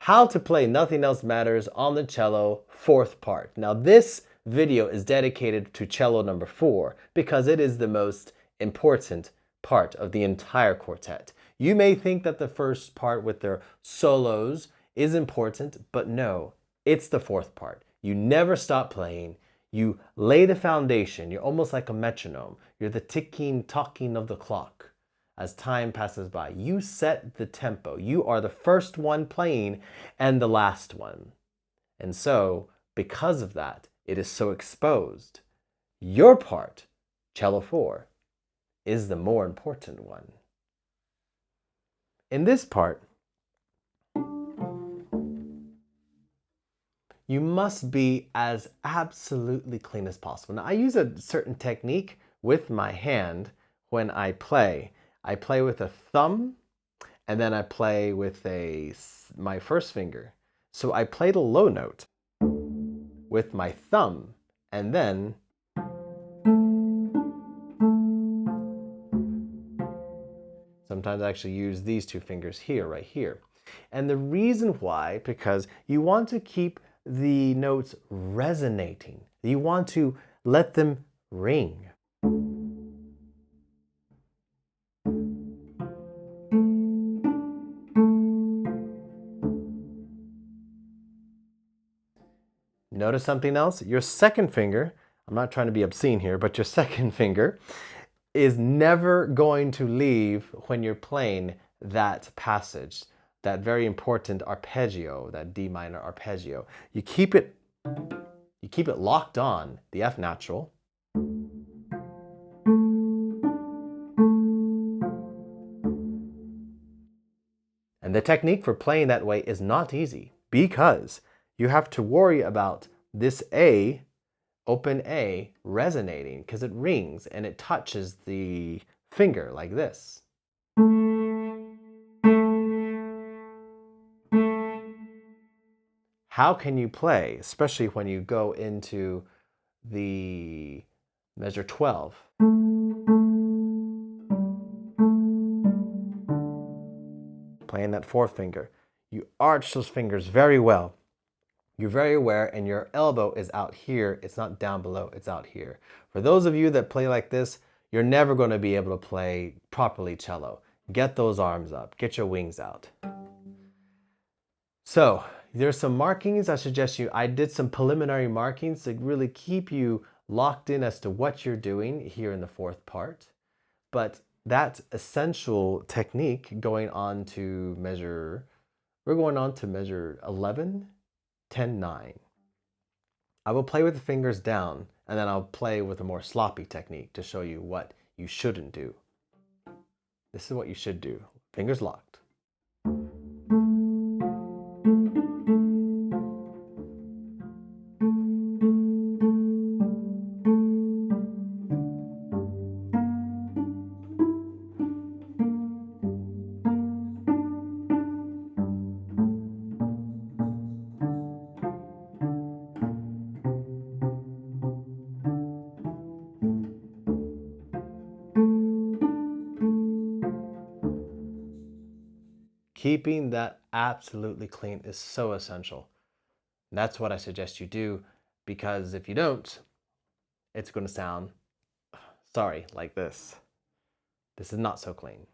How to play Nothing Else Matters on the cello, fourth part. Now this video is dedicated to cello number 4 because it is the most important part of the entire quartet. You may think that the first part with their solos is important, but no, it's the fourth part. You never stop playing. You lay the foundation. You're almost like a metronome. You're the ticking, talking of the clock. As time passes by, you set the tempo. You are the first one playing and the last one. And so, because of that, it is so exposed. Your part, cello 4, is the more important one. In this part, you must be as absolutely clean as possible. Now, I use a certain technique with my hand when I play. I play with a thumb, and then I play with my first finger. So I play the low note with my thumb, and then sometimes I actually use these two fingers here, right here. And the reason why, because you want to keep the notes resonating. You want to let them ring. Notice something else? Your second finger, I'm not trying to be obscene here, but your second finger is never going to leave when you're playing that passage, that very important arpeggio, that D minor arpeggio. You keep it locked on, the F natural. And the technique for playing that way is not easy because you have to worry about this A, open A, resonating because it rings and it touches the finger like this. How can you play, especially when you go into the measure 12? Playing that fourth finger. You arch those fingers very well. You're very aware, and your elbow is out here. It's not down below, it's out here. For those of you that play like this, you're never going to be able to play properly cello. Get those arms up, get your wings out. So, there's some markings I suggest you. I did some preliminary markings to really keep you locked in as to what you're doing here in the fourth part. But that essential technique going on to measure, we're going on to measure 11, 10, 9. I will play with the fingers down, and then I'll play with a more sloppy technique to show you what you shouldn't do. This is what you should do. Fingers locked. Keeping that absolutely clean is so essential. And that's what I suggest you do, because if you don't, it's going to sound, sorry, like this. This is not so clean.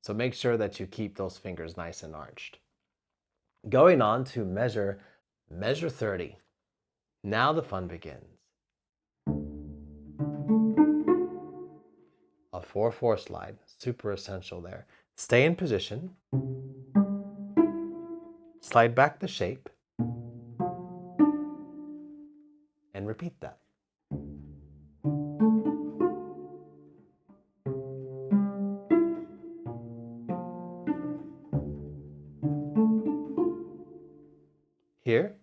So make sure that you keep those fingers nice and arched. Going on to measure 30. Now the fun begins. A 4/4 slide, super essential there. Stay in position. Slide back the shape. And repeat that. Here,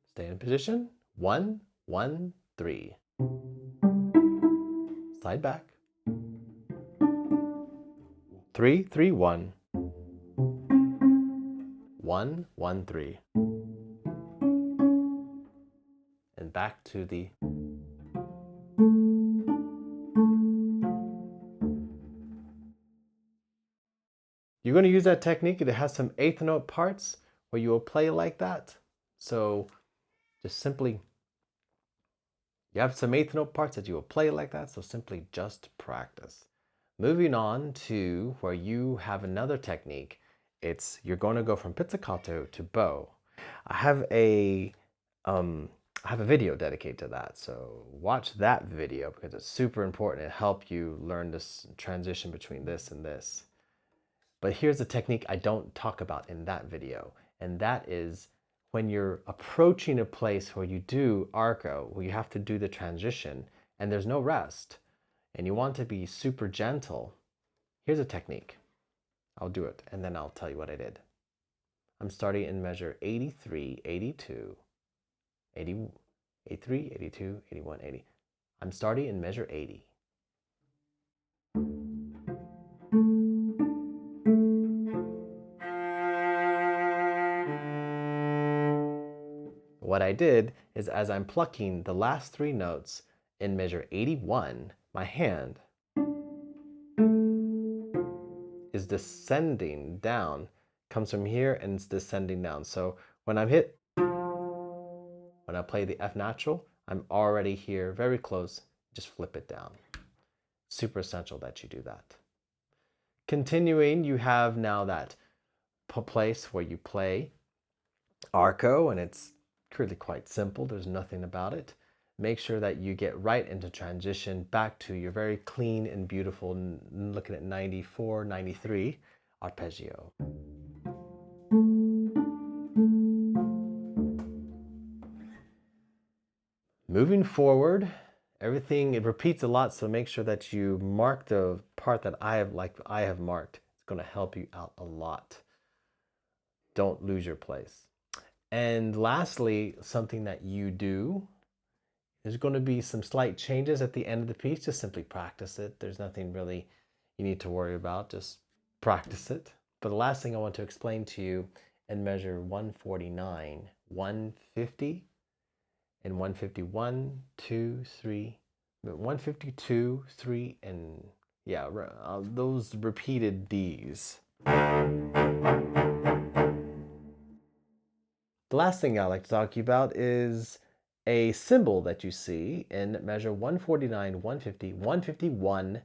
stay in position. 1, 1, 3. Slide back. 3, 3, 1. 1, 1, 3. And back to the. You're going to use that technique. It has some eighth note parts where you will play like that. So just simply, you have some eighth note parts that you will play like that. So simply just practice. Moving on to where you have another technique. You're going to go from pizzicato to bow. I have a video dedicated to that. So watch that video because it's super important. It helps you learn this transition between this and this. But here's a technique I don't talk about in that video, and that is when you're approaching a place where you do arco, where you have to do the transition, and there's no rest, and you want to be super gentle. Here's a technique. I'll do it, and then I'll tell you what I did. I'm starting in measure 83, 82, 80, 83, 82, 81, 80. I'm starting in measure 80. What I did is as I'm plucking the last three notes in measure 81, my hand is descending down, comes from here and it's descending down. So when I'm hit, when I play the F natural, I'm already here, very close, just flip it down. Super essential that you do that. Continuing, you have now that place where you play arco, and it's really quite simple. There's nothing about it. Make sure that you get right into transition back to your very clean and beautiful, looking at 94, 93 arpeggio. Moving forward, everything, it repeats a lot, so make sure that you mark the part that I have marked. It's going to help you out a lot. Don't lose your place. And lastly, something that you do, there's going to be some slight changes at the end of the piece. Just simply practice it. There's nothing really you need to worry about. Just practice it. But the last thing I want to explain to you in measure 149, 150, and 151, 2, 3, 152, 3, and yeah, those repeated Ds. The last thing I like to talk to you about is a symbol that you see in measure 149, 150, 151,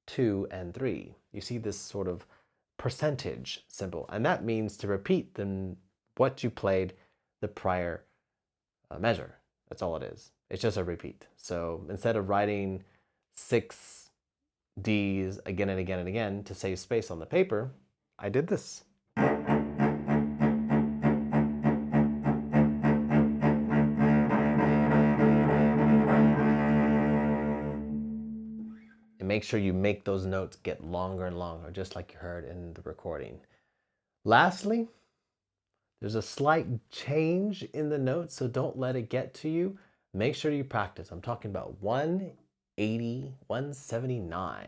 2, and 3. You see this sort of percentage symbol, and that means to repeat what you played the prior measure. That's all it is. It's just a repeat. So instead of writing 6 Ds again and again and again to save space on the paper, I did this. And make sure you make those notes get longer and longer, just like you heard in the recording. Lastly, there's a slight change in the notes, so don't let it get to you. Make sure you practice. I'm talking about 180, 179.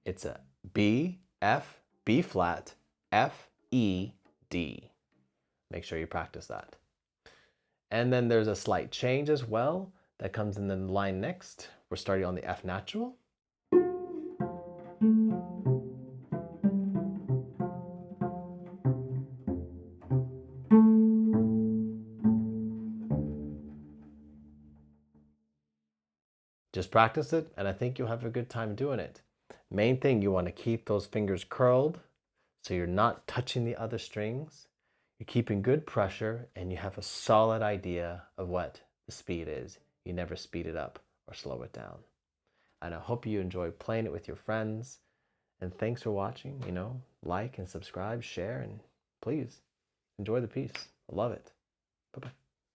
It's a B, F, B flat, F, E, D. Make sure you practice that. And then there's a slight change as well that comes in the line next. We're starting on the F natural. Just practice it, and I think you'll have a good time doing it. Main thing, you want to keep those fingers curled so you're not touching the other strings. You're keeping good pressure, and you have a solid idea of what the speed is. You never speed it up or slow it down. And I hope you enjoy playing it with your friends. And thanks for watching. Like and subscribe, share, and please enjoy the piece. I love it. Bye-bye.